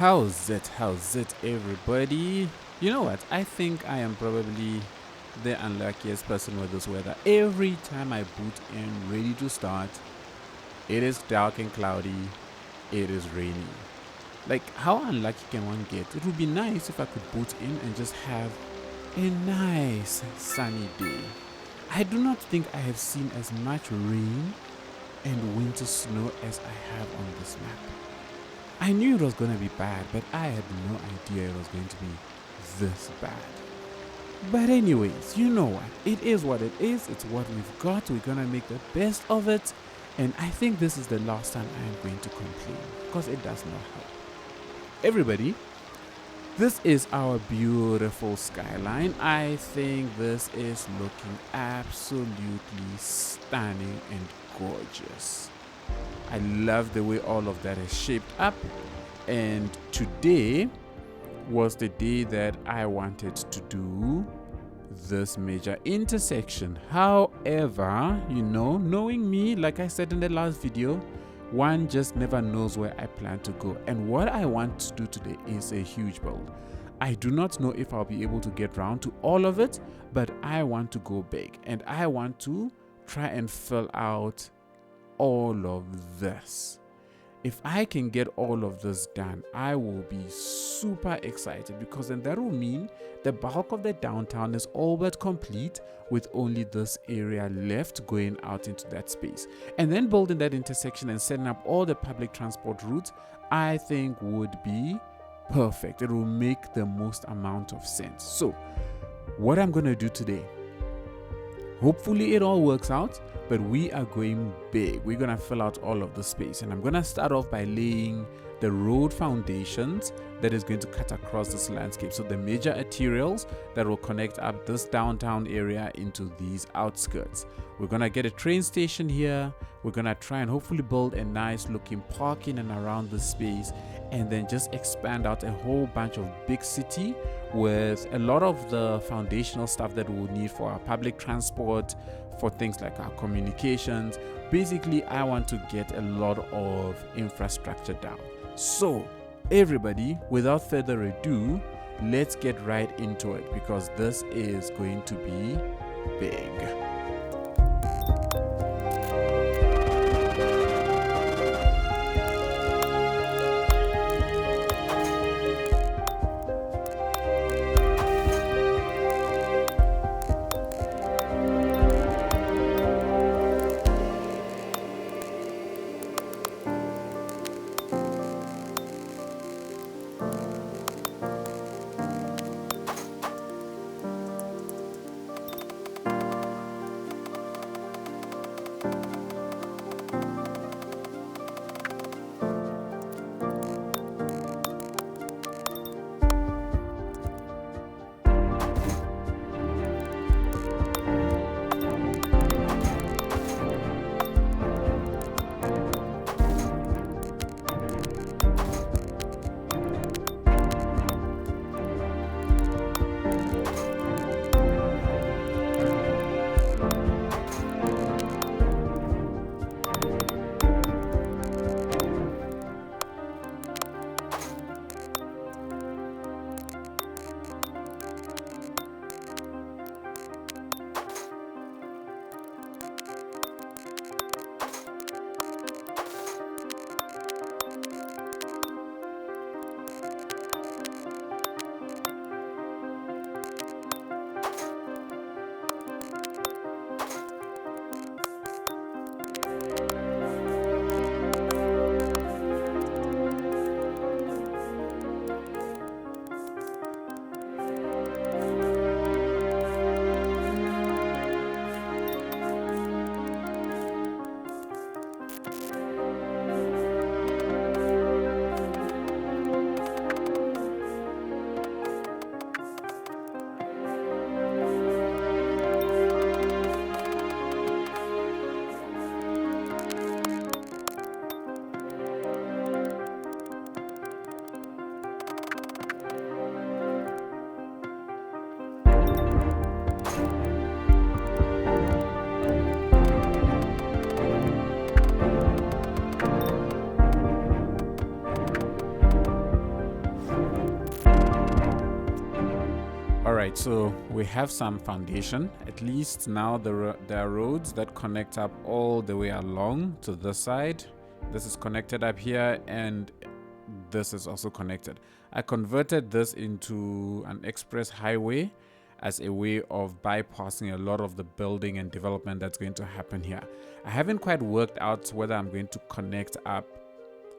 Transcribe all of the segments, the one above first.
How's it, everybody? You know what? I think I am probably the unluckiest person with this weather. Every time I boot in, ready to start, it is dark and cloudy, it is rainy. Like, how unlucky can one get? It would be nice if I could boot in and just have a nice sunny day. I do not think I have seen as much rain and winter snow as I have on this map. I knew it was going to be bad, but I had no idea it was going to be this bad. But anyways, you know what? It is what it is. It's what we've got. We're going to make the best of it. And I think this is the last time I am going to complain because it does not help. Everybody, this is our beautiful skyline. I think this is looking absolutely stunning and gorgeous. I love the way all of that is shaped up, and today was the day that I wanted to do this major intersection. However, knowing me, like I said in the last video, one just never knows where I plan to go, and what I want to do today is a huge build. I do not know if I'll be able to get round to all of it, but I want to go big and I want to try and fill out all of this. If I can get all of this done, I will be super excited because then that will mean the bulk of the downtown is all but complete with only this area left going out into that space. And then building that intersection and setting up all the public transport routes, I think would be perfect. It will make the most amount of sense. So what I'm going to do today, hopefully it all works out, but we are going big. We're going to fill out all of the space, and I'm going to start off by laying the road foundations that is going to cut across this landscape. So the major arterials that will connect up this downtown area into these outskirts. We're going to get a train station here. We're going to try and hopefully build a nice looking park in and around the space, and then just expand out a whole bunch of big city with a lot of the foundational stuff that we'll need for our public transport, for things like our communications. Basically, I want to get a lot of infrastructure down. So, everybody, without further ado, let's get right into it because this is going to be big. right, so we have some foundation. At least now there are roads that connect up all the way along to this side. This is connected up here, and this is also connected. I converted this into an express highway as a way of bypassing a lot of the building and development that's going to happen here. I haven't quite worked out whether I'm going to connect up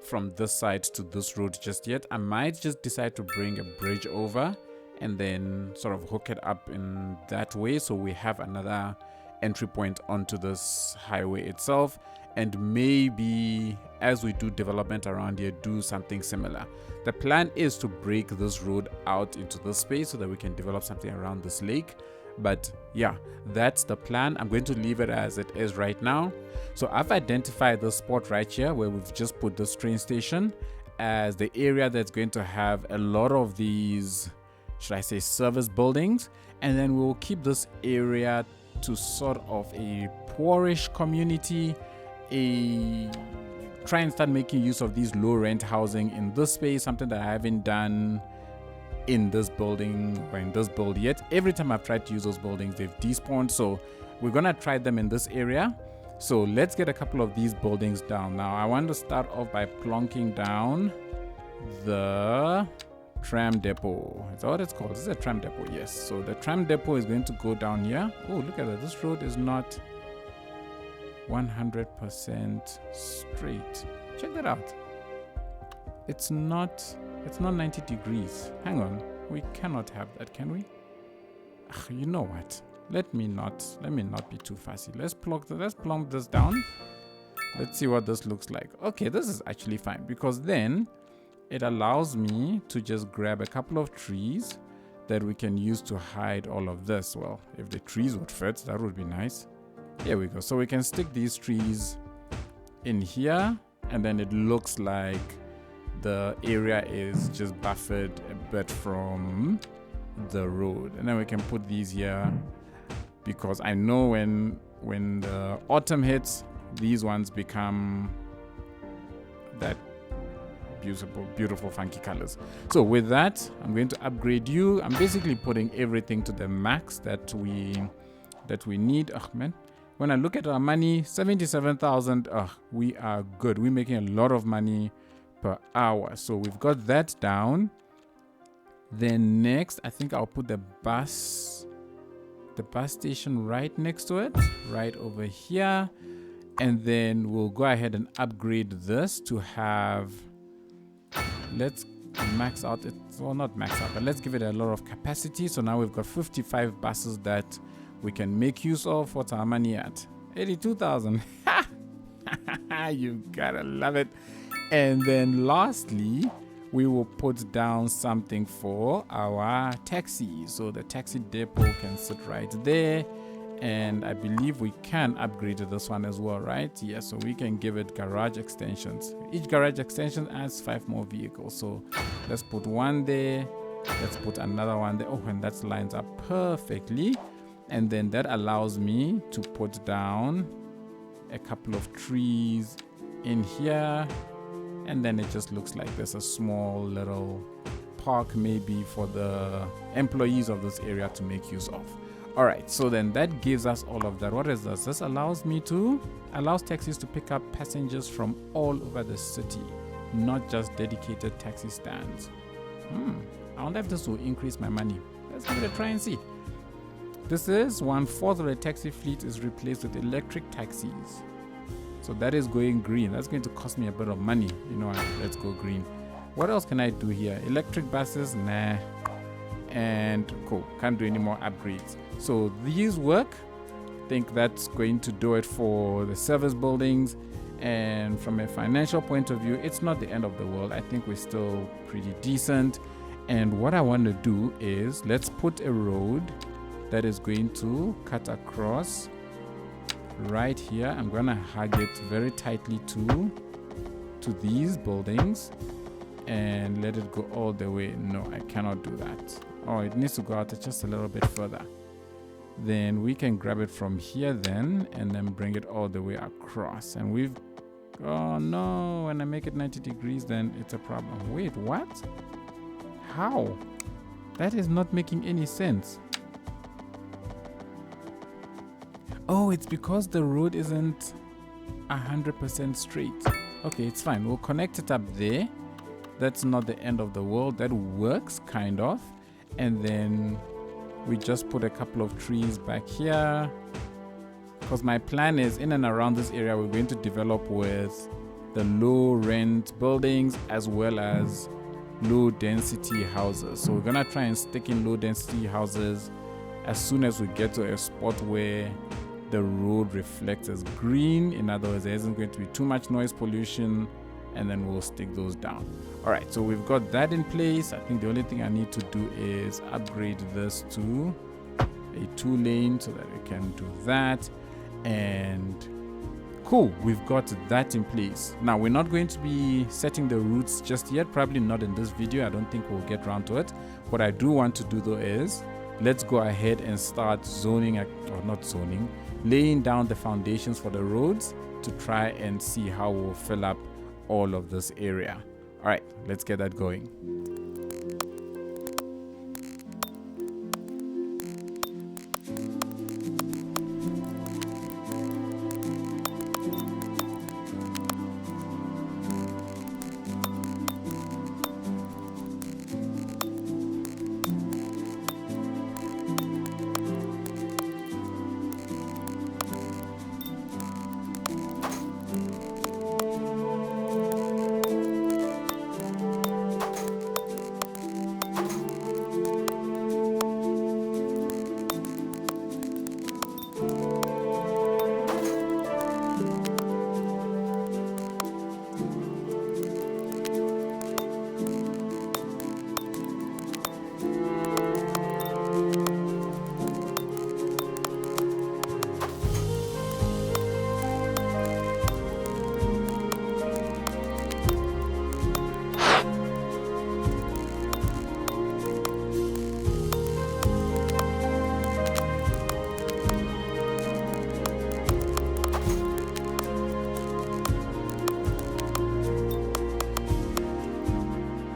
from this side to this road just yet. I might just decide to bring a bridge over and then sort of hook it up in that way, so we have another entry point onto this highway itself, and maybe as we do development around here, do something similar. The plan is to break this road out into this space so that we can develop something around this lake. But yeah, that's the plan. I'm going to leave it as it is right now. So I've identified the spot right here where we've just put this train station as the area that's going to have a lot of these, should I say, service buildings, and then we'll keep this area to sort of a poorish community, try and start making use of these low rent housing in this space, something that I haven't done in this building or in this build yet. Every time I've tried to use those buildings, they've despawned, so we're gonna try them in this area. So let's get a couple of these buildings down. Now I want to start off by plonking down the tram depot. Is that what it's called? This is a tram depot, yes. So the tram depot is going to go down here. Oh, look at that. This road is not 100% straight. Check that out. It's not 90 degrees. Hang on. We cannot have that, can we? You know what? Let me not be too fussy. Let's plonk this down. Let's see what this looks like. Okay, this is actually fine, because then it allows me to just grab a couple of trees that we can use to hide all of this. Well, if the trees would fit, that would be nice. Here we go. So we can stick these trees in here, and then it looks like the area is just buffered a bit from the road. And then we can put these here, because I know when the autumn hits, these ones become that beautiful funky colors. So with that, I'm going to upgrade you. I'm basically putting everything to the max that we need. Oh man, when I look at our money, 77,000, we are good. We're making a lot of money per hour. So we've got that down. Then next, I think I'll put the bus station right next to it, right over here. And then we'll go ahead and upgrade this to have, let's max out it, well, not max out, but let's give it a lot of capacity. So now we've got 55 buses that we can make use of. What's our money at? 82,000. You gotta love it. And then lastly, we will put down something for our taxi. So the taxi depot can sit right there. And I believe we can upgrade this one as well, right? Yeah, so we can give it garage extensions. Each garage extension adds 5 more vehicles. So let's put one there. Let's put another one there. Oh, and that lines up perfectly. And then that allows me to put down a couple of trees in here. And then it just looks like there's a small little park maybe for the employees of this area to make use of. All right, so then that gives us all of that. What is this? This allows taxis to pick up passengers from all over the city, not just dedicated taxi stands. I wonder if this will increase my money. Let's give it a try and see. This is 1/4 of the taxi fleet is replaced with electric taxis. So that is going green. That's going to cost me a bit of money. You know what? Let's go green. What else can I do here? Electric buses? Nah. And cool. Can't do any more upgrades. So these work. I think that's going to do it for the service buildings. And from a financial point of view, it's not the end of the world. I think we're still pretty decent. And what I want to do is let's put a road that is going to cut across right here. I'm gonna hug it very tightly to these buildings and let it go all the way. No, I cannot do that. Oh, it needs to go out just a little bit further. Then we can grab it from here then and then bring it all the way across. And we've, oh no, when I make it 90 degrees then it's a problem. Wait, what? How? That is not making any sense. Oh, it's because the road isn't 100% straight. Okay, it's fine. We'll connect it up there. That's not the end of the world. That works, kind of. And then we just put a couple of trees back here. Because my plan is, in and around this area, we're going to develop with the low rent buildings as well as low density houses. So we're gonna try and stick in low density houses as soon as we get to a spot where the road reflects as green. In other words, there isn't going to be too much noise pollution, and then we'll stick those down. All right, so we've got that in place. I think the only thing I need to do is upgrade this to a 2-lane so that we can do that. And cool, we've got that in place. Now we're not going to be setting the routes just yet, probably not in this video. I don't think we'll get around to it. What I do want to do though is, let's go ahead and start zoning, or not zoning, laying down the foundations for the roads to try and see how we'll fill up all of this area. All right, let's get that going.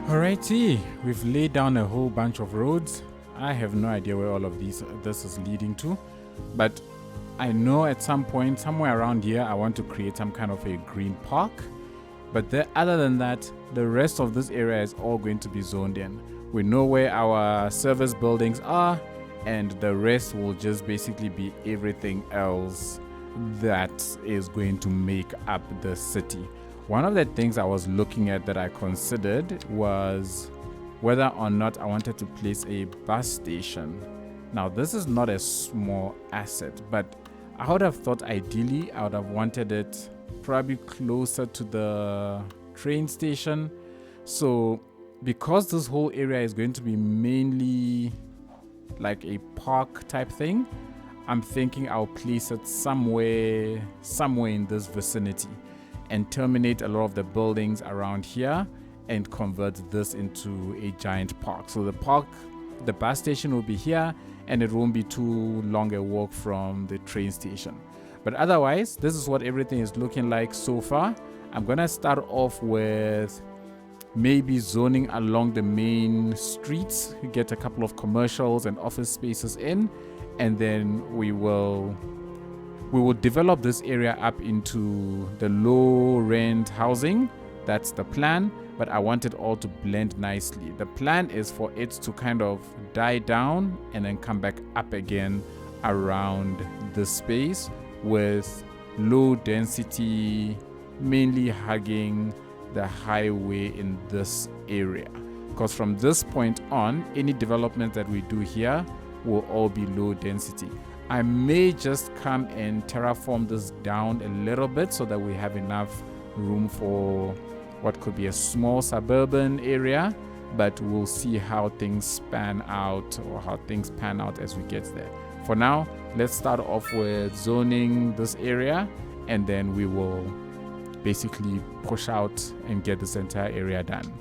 Alrighty, we've laid down a whole bunch of roads. I have no idea where all of this is leading to, but I know at some point, somewhere around here, I want to create some kind of a green park. But other than that, the rest of this area is all going to be zoned in. We know where our service buildings are, and the rest will just basically be everything else that is going to make up the city. One of the things I was looking at that I considered was whether or not I wanted to place a bus station. Now, this is not a small asset, but I would have thought ideally I would have wanted it probably closer to the train station. So because this whole area is going to be mainly like a park type thing, I'm thinking I'll place it somewhere in this vicinity and terminate a lot of the buildings around here and convert this into a giant park. So the bus station will be here, and it won't be too long a walk from the train station. But otherwise, this is what everything is looking like so far. I'm gonna start off with maybe zoning along the main streets, get a couple of commercials and office spaces in, and then we will develop this area up into the low rent housing. That's the plan, but I want it all to blend nicely. The plan is for it to kind of die down and then come back up again around the space with low density, mainly hugging the highway in this area. Because from this point on, any development that we do here will all be low density. I may just come and terraform this down a little bit so that we have enough room for what could be a small suburban area, but we'll see how things pan out as we get there. For now, let's start off with zoning this area, and then we will basically push out and get this entire area done.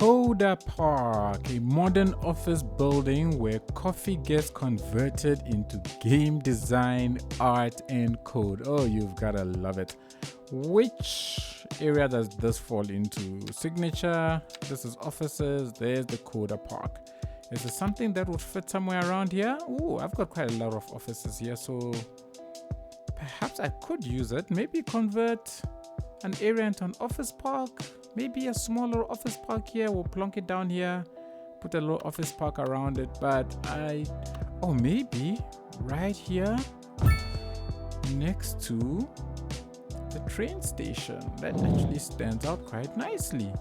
Coda Park, a modern office building where coffee gets converted into game design, art, and code. Oh, you've gotta love it. Which area does this fall into? Signature, this is offices, there's the Coda Park. Is it something that would fit somewhere around here? Oh, I've got quite a lot of offices here, so perhaps I could use it. Maybe convert an area into an office park. Maybe a smaller office park here. We'll plonk it down here, put a little office park around it. But maybe right here next to the train station. That actually stands out quite nicely.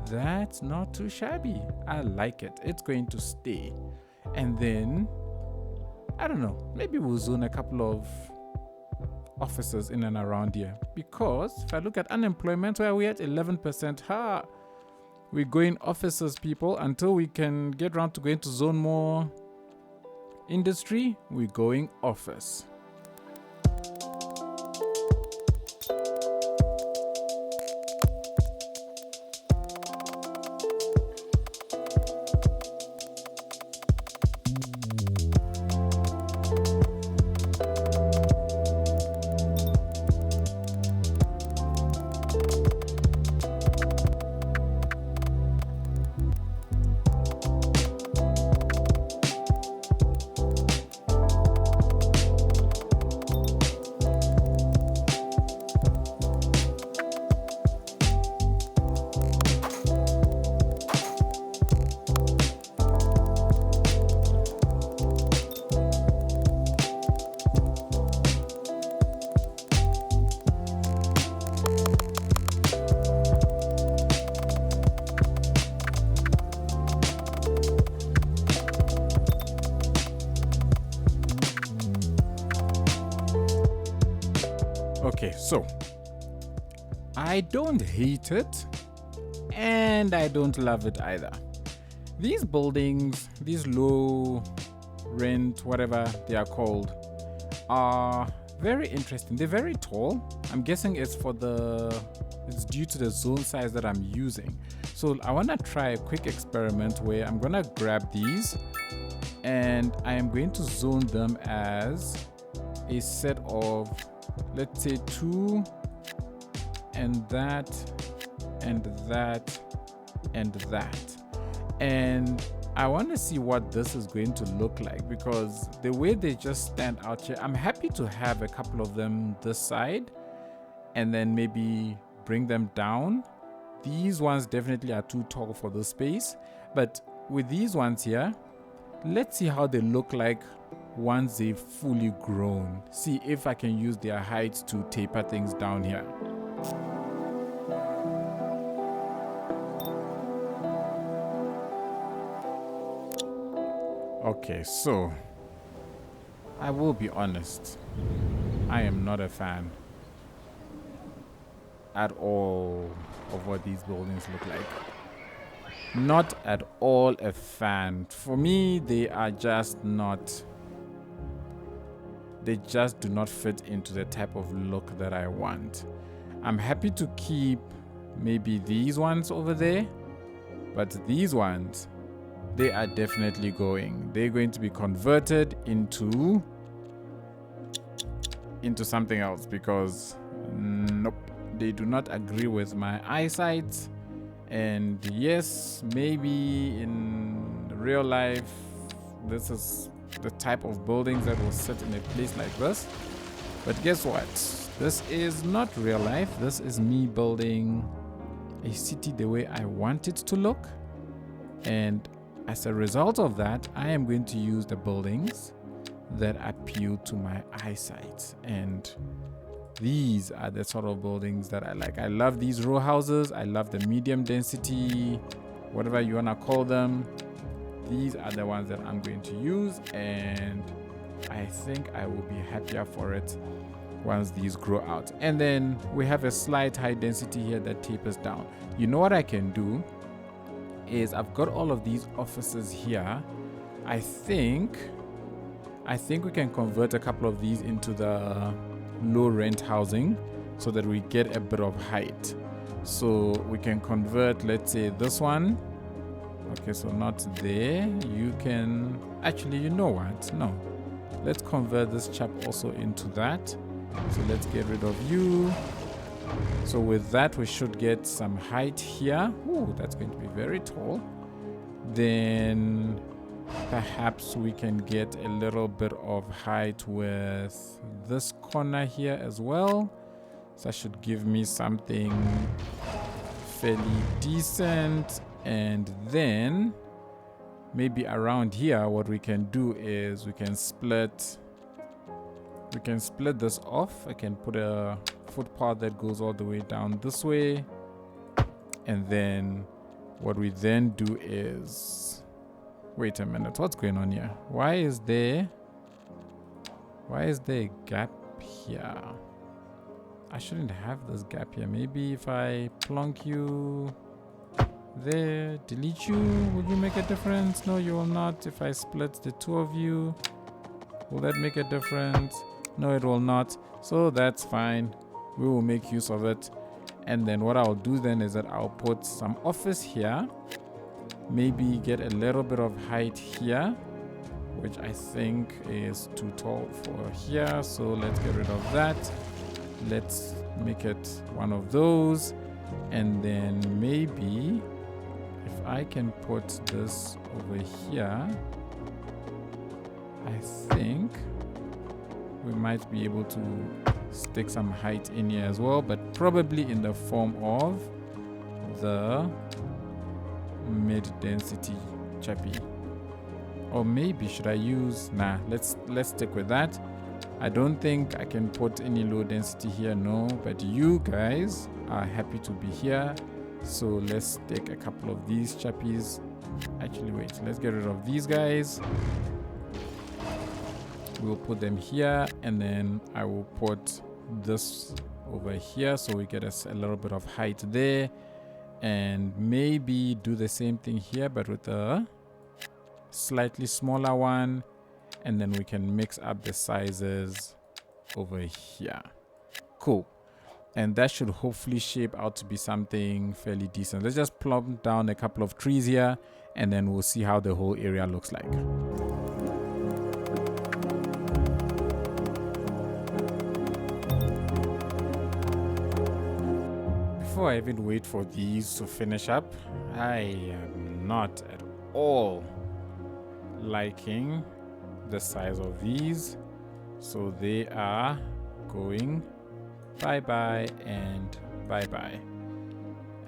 That's not too shabby. I like it. It's going to stay. And then, I don't know, maybe we'll zone a couple of offices in and around here, because if I look at unemployment, where we're at 11%, we're going offices, people. Until we can get around to going to zone more industry, we're going office. Okay, so I don't hate it and I don't love it either. These buildings, these low rent, whatever they are called, are very interesting. They're very tall. I'm guessing it's due to the zone size that I'm using. So I want to try a quick experiment where I'm going to grab these and I am going to zone them as a set of, let's say, 2 and that and that and that. And I want to see what this is going to look like, because the way they just stand out here, I'm happy to have a couple of them this side and then maybe bring them down. These ones definitely are too tall for the space, but with these ones here, let's see how they look like once they've fully grown. See if I can use their heights to taper things down here. Okay, so I will be honest, I am not a fan at all of what these buildings look like. Not at all a fan. For me, they just do not fit into the type of look that I want. I'm happy to keep maybe these ones over there, but these ones, they are definitely going. They're going to be converted into something else, because nope, they do not agree with my eyesight. And yes, maybe in real life, this is the type of buildings that will sit in a place like this. But guess what? This is not real life. This is me building a city the way I want it to look. And as a result of that, I am going to use the buildings that appeal to my eyesight. And these are the sort of buildings that I like. I love these row houses. I love the medium density, whatever you want to call them. These are the ones that I'm going to use, and I think I will be happier for it once these grow out. And then we have a slight high density here that tapers down. You know what I can do is, I've got all of these offices here. I think we can convert a couple of these into the low rent housing so that we get a bit of height. So we can convert, let's say, this one. Okay, so not there. You can actually, you know what? No, let's convert this chap also into that. So let's get rid of you. So with that, we should get some height here. Ooh, that's going to be very tall. Then perhaps we can get a little bit of height with this corner here as well. So that should give me something fairly decent. And then maybe around here, what we can do is we can split this off. I can put a footpath that goes all the way down this way. And then what we then do is, wait a minute, what's going on here? Why is there a gap here? I shouldn't have this gap here. Maybe if I plonk you there, delete you, will you make a difference? No, you will not. If I split the two of you, will that make a difference? No, it will not. So that's fine. We will make use of it. And then what I'll do then is that I'll put some office here. Maybe get a little bit of height here, which I think is too tall for here. So let's get rid of that. Let's make it one of those. And then maybe if I can put this over here, I think we might be able to stick some height in here as well, but probably in the form of the mid-density chappy. Or maybe should I use, nah, let's stick with that. I don't think I can put any low density here, no, but you guys are happy to be here, so let's take a couple of these chappies. Actually, wait, let's get rid of these guys. We'll put them here, and then I will put this over here so we get a little bit of height there, and maybe do the same thing here but with a slightly smaller one, and then we can mix up the sizes over here. Cool. And that should hopefully shape out to be something fairly decent. Let's just plump down a couple of trees here, and then we'll see how the whole area looks like. Before I even wait for these to finish up, I am not at all liking the size of these. So they are going bye-bye and bye-bye.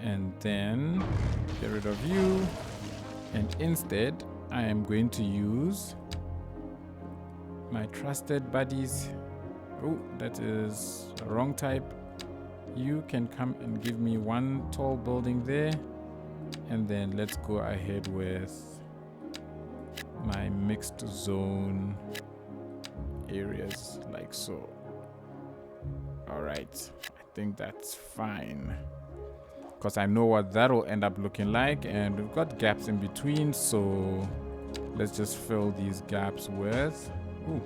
And then get rid of you. And instead, I am going to use my trusted buddies. Oh, that is a wrong type. You can come and give me one tall building there, and then let's go ahead with my mixed zone areas like so. All right, I think that's fine because I know what that will end up looking like, and we've got gaps in between, so let's just fill these gaps with, ooh,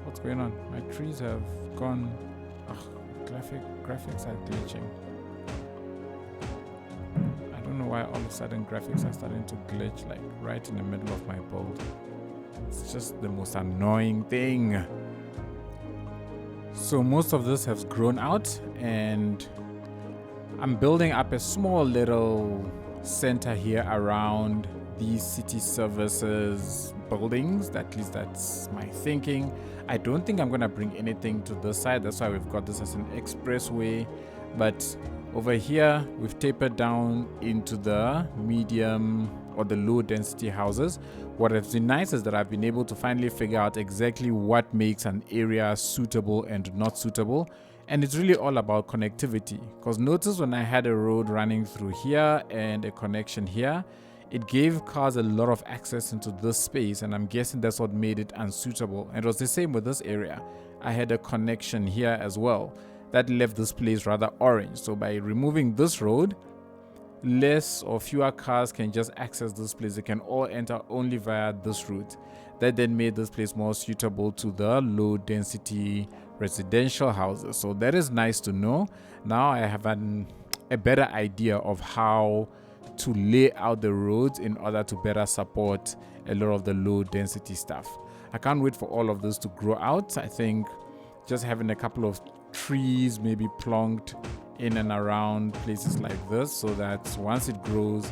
what's going on? My trees have gone, graphics are glitching. I don't know why all of a sudden graphics are starting to glitch like right in the middle of my build. It's just the most annoying thing. So most of this has grown out, and I'm building up a small little center here around these city services buildings. At least that's my thinking. I don't think I'm gonna bring anything to this side. That's why we've got this as an expressway. But over here, we've tapered down into the medium or the low density houses. What has been nice is that I've been able to finally figure out exactly what makes an area suitable and not suitable. And it's really all about connectivity. Because notice when I had a road running through here and a connection here, it gave cars a lot of access into this space, and I'm guessing that's what made it unsuitable. And it was the same with this area. I had a connection here as well that left this place rather orange. So by removing this road, less or fewer cars can just access this place. They can all enter only via this route. That then made this place more suitable to the low density residential houses. So that is nice to know. Now I have a better idea of how to lay out the roads in order to better support a lot of the low density stuff. I can't wait for all of this to grow out. I think just having a couple of trees maybe plonked in and around places like this, so that once it grows,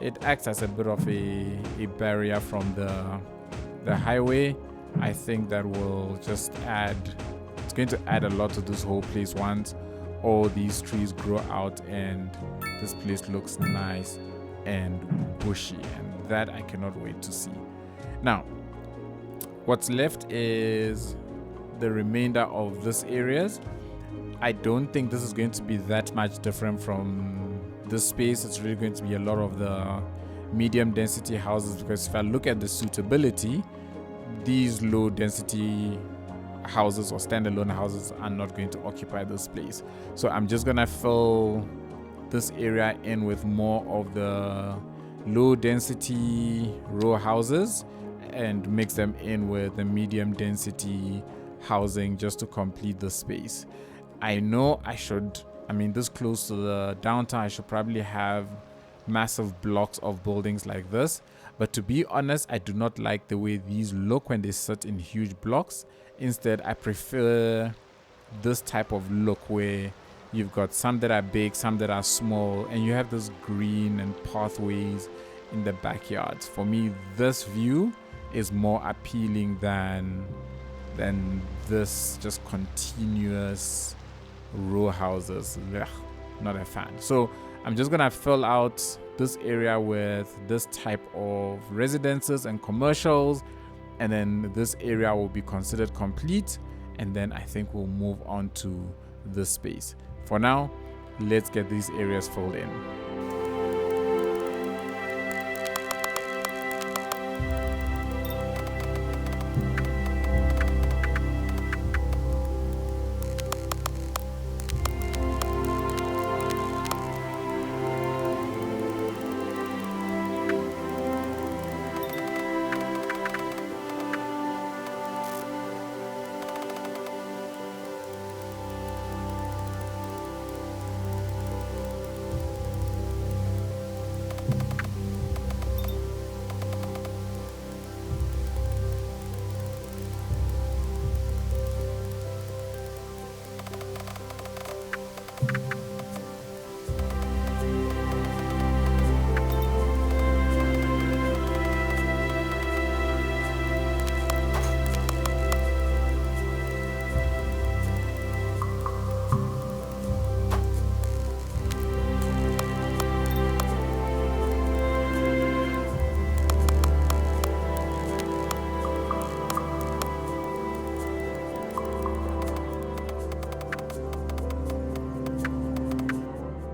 it acts as a bit of a barrier from the highway. I think that will just it's going to add a lot to this whole place once all these trees grow out and this place looks nice and bushy, and that I cannot wait to see. Now, what's left is the remainder of this areas. I don't think this is going to be that much different from this space. It's really going to be a lot of the medium density houses, because if I look at the suitability, these low density houses or standalone houses are not going to occupy this place. So I'm just gonna fill this area in with more of the low density row houses and mix them in with the medium density housing just to complete the space. I know this close to the downtown, I should probably have massive blocks of buildings like this, but to be honest, I do not like the way these look when they sit in huge blocks. Instead, I prefer this type of look where you've got some that are big, some that are small, and you have this green and pathways in the backyards. For me, this view is more appealing than this just continuous row houses. Ugh, not a fan. So I'm just gonna fill out this area with this type of residences and commercials, and then this area will be considered complete, and then I think we'll move on to this space. For now, let's get these areas filled in.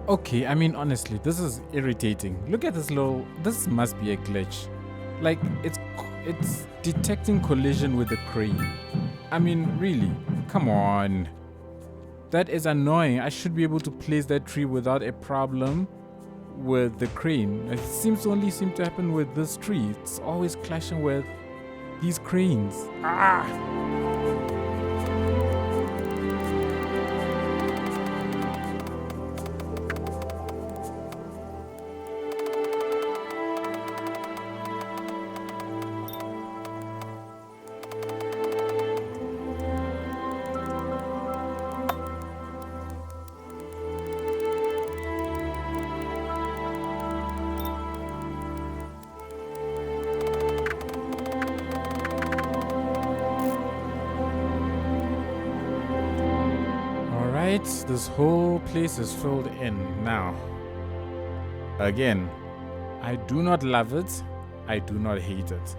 Okay, honestly, this is irritating. Look at this must be a glitch. Like, it's detecting collision with the crane. Really, come on. That is annoying. I should be able to place that tree without a problem with the crane. It seems to only seem to happen with this tree. It's always clashing with these cranes. This whole place is filled in now. Again, I do not love it. I do not hate it.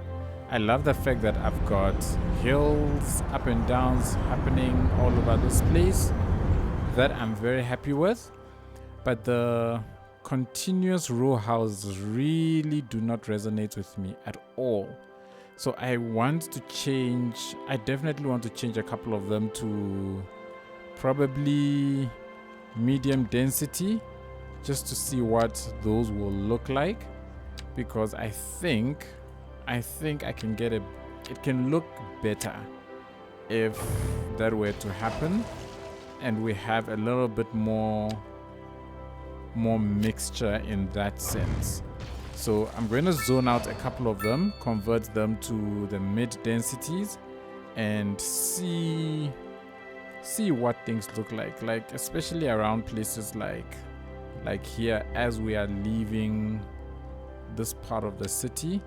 I love the fact that I've got hills, up and downs happening all over this place. That I'm very happy with. But the continuous row houses really do not resonate with me at all. So I definitely want to change a couple of them to probably medium density, just to see what those will look like, because I think I can get it can look better if that were to happen and we have a little bit more more mixture in that sense. So I'm going to zone out a couple of them, convert them to the mid densities, and see what things look like especially around places like here as we are leaving this part of the city.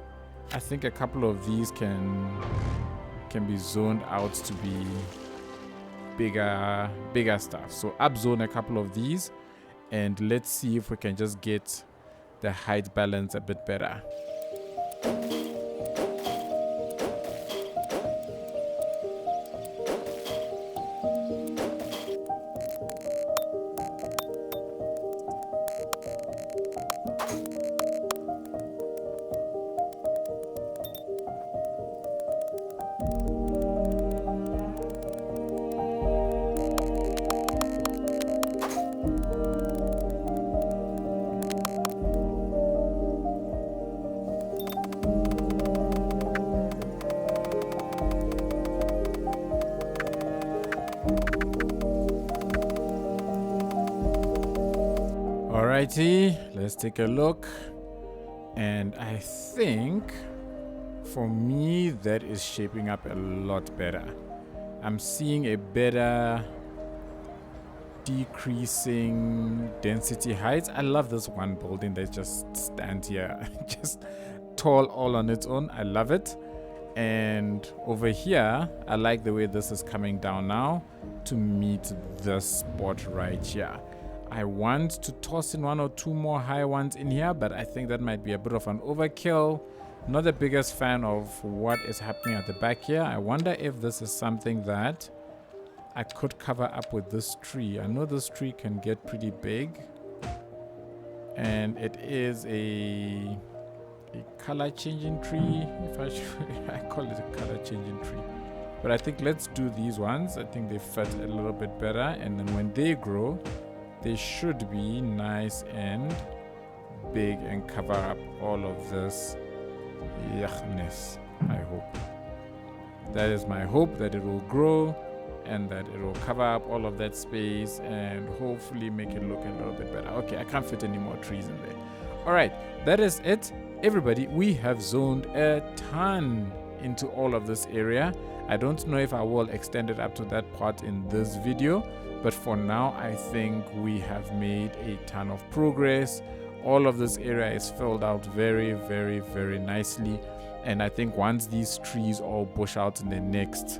I think a couple of these can be zoned out to be bigger stuff. So upzone a couple of these, and let's see if we can just get the height balance a bit better. Alrighty, let's take a look. And I think for me that is shaping up a lot better. I'm seeing a better decreasing density heights. I love this one building that just stands here, just tall all on its own. I love it. And over here, I like the way this is coming down now to meet this spot right here. I want to toss in one or two more high ones in here, but I think that might be a bit of an overkill. Not the biggest fan of what is happening at the back here. I wonder if this is something that I could cover up with this tree. I know this tree can get pretty big, and it is a color changing tree, if I should I call it a color changing tree. But I think let's do these ones. I think they fit a little bit better, and then when they grow, they should be nice and big and cover up all of this yuckness. I hope. That is my hope, that it will grow and that it will cover up all of that space and hopefully make it look a little bit better. Okay, I can't fit any more trees in there. All right, that is it. Everybody, we have zoned a ton into all of this area. I don't know if I will extend it up to that part in this video, but for now I think we have made a ton of progress. All of this area is filled out very, very, very nicely, and I think once these trees all bush out in the next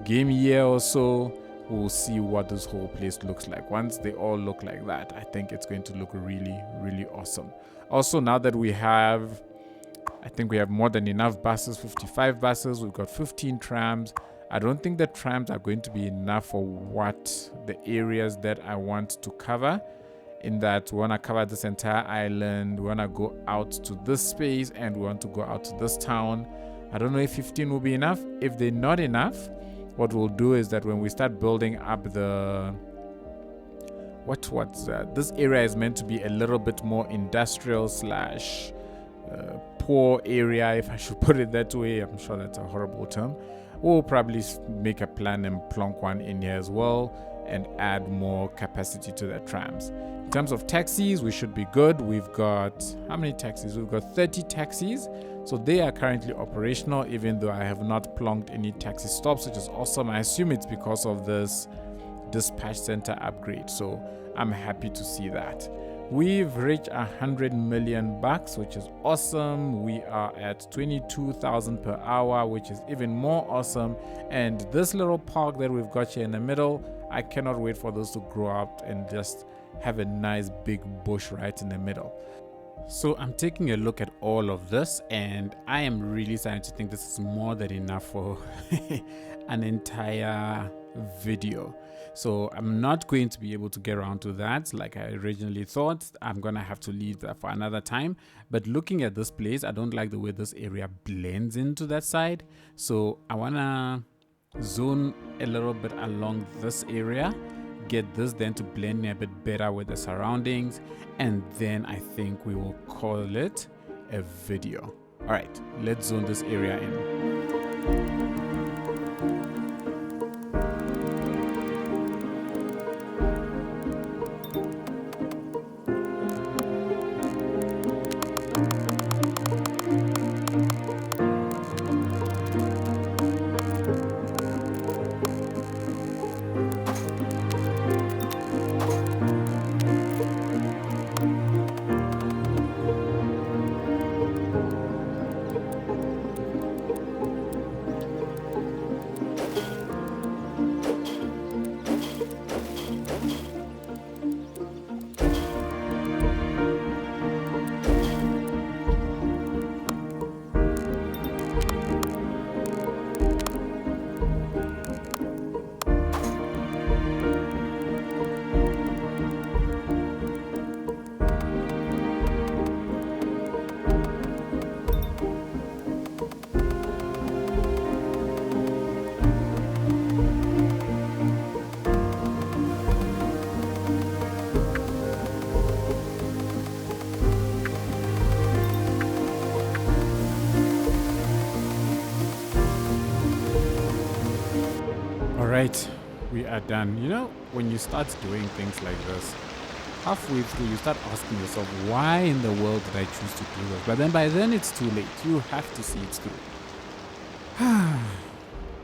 game year or so, we'll see what this whole place looks like. Once they all look like that, I think it's going to look really, really awesome. Also, now that I think we have more than enough buses, 55 buses, we've got 15 trams. I don't think the trams are going to be enough for what the areas that I want to cover. In that we want to cover this entire island, we want to go out to this space, and we want to go out to this town. I don't know if 15 will be enough. If they're not enough, what we'll do is that when we start building up the this area is meant to be a little bit more industrial slash poor area, if I should put it that way. I'm sure that's a horrible term. We'll probably make a plan and plonk one in here as well and add more capacity to the trams. In terms of taxis, we should be good. We've got, how many taxis? We've got 30 taxis. So they are currently operational, even though I have not plonked any taxi stops, which is awesome. I assume it's because of this dispatch center upgrade. So I'm happy to see that. We've reached 100 million bucks, which is awesome. We are at 22,000 per hour, which is even more awesome. And this little park that we've got here in the middle, I cannot wait for those to grow up and just have a nice big bush right in the middle. So I'm taking a look at all of this, and I am really starting to think this is more than enough for an entire video. So I'm not going to be able to get around to that like I originally thought. I'm gonna have to leave that for another time. But looking at this place, I don't like the way this area blends into that side. So I wanna zone a little bit along this area, get this then to blend in a bit better with the surroundings, and then I think we will call it a video. All right, let's zone this area in. Right, we are done. You know, when you start doing things like this, halfway through you start asking yourself, why in the world did I choose to do this? But then by then it's too late. You have to see it through.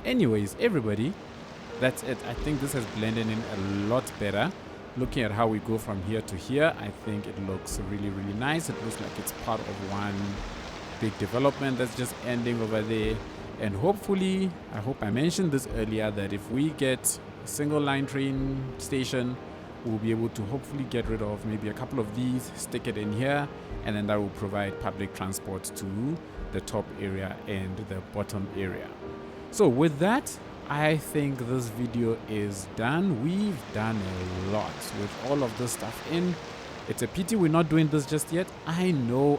Anyways, everybody, that's it. I think this has blended in a lot better. Looking at how we go from here to here, I think it looks really, really nice. It looks like it's part of one big development that's just ending over there. And hopefully, I hope I mentioned this earlier, that if we get a single line train station, we'll be able to hopefully get rid of maybe a couple of these, stick it in here, and then that will provide public transport to the top area and the bottom area. So with that, I think this video is done. We've done a lot with all of this stuff in. It's a pity we're not doing this just yet. I know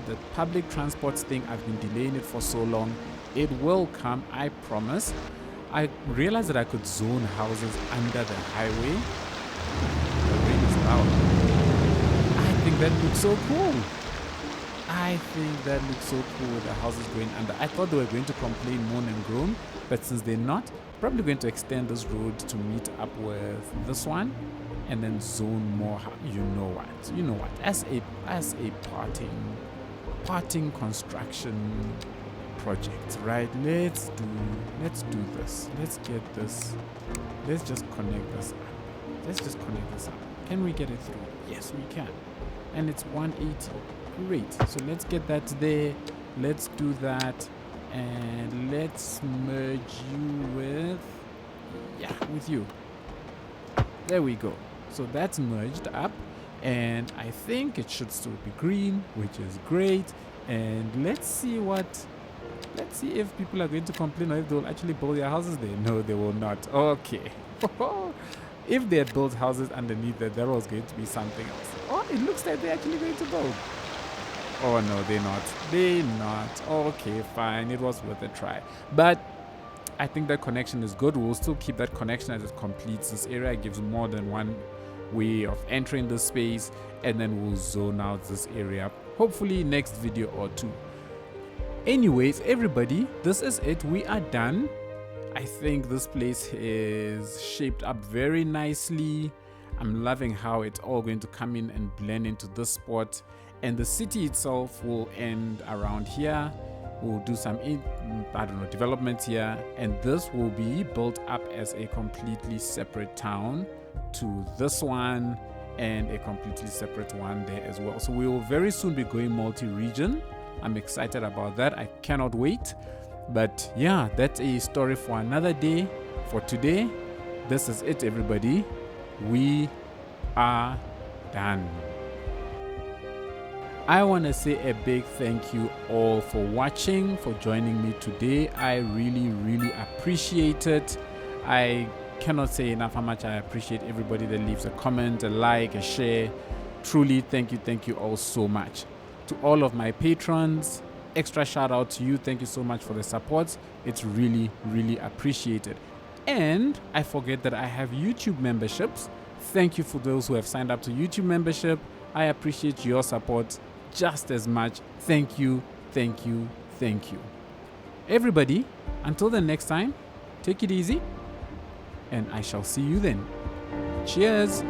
the public transport thing, I've been delaying it for so long. It will come, I promise. I realized that I could zone houses under the highway. The rain is loud. I think that looks so cool. I think that looks so cool with the houses going under. I thought they were going to complain, moan and groan, but since they're not, probably going to extend this road to meet up with this one and then zone more. You know what, as a parting construction project, right? Let's do this. Let's get this. Let's just connect this up. Can we get it through? Yes, we can. And it's 180. Great. So let's get that there. Let's do that. And let's merge you with you. There we go. So that's merged up. And I think it should still be green, which is great. And let's see if people are going to complain or if they'll actually build their houses there. No, they will not. Okay. If they had built houses underneath there was going to be something else. Oh, it looks like they're actually going to build. Oh, no, they're not. They're not. Okay, fine. It was worth a try. But I think that connection is good. We'll still keep that connection as it completes this area. It gives more than one way of entering the space. And then we'll zone out this area. Hopefully next video or two. Anyways, everybody, this is it. We are done. I think this place is shaped up very nicely. I'm loving how it's all going to come in and blend into this spot. And the city itself will end around here. We'll do some, developments here. And this will be built up as a completely separate town to this one and a completely separate one there as well. So we will very soon be going multi-region. I'm excited about that. I cannot wait. But yeah, that's a story for another day. For today, this is it, everybody. We are done. I want to say a big thank you all for watching, for joining me today. I really, really appreciate it. I cannot say enough how much I appreciate everybody that leaves a comment, a like, a share. Truly, thank you all so much. To all of my patrons, extra shout out to you. Thank you so much for the support. It's really, really appreciated. And I forget that I have YouTube memberships. Thank you for those who have signed up to YouTube membership. I appreciate your support just as much. Thank you. Everybody, until the next time, take it easy, and I shall see you then. Cheers.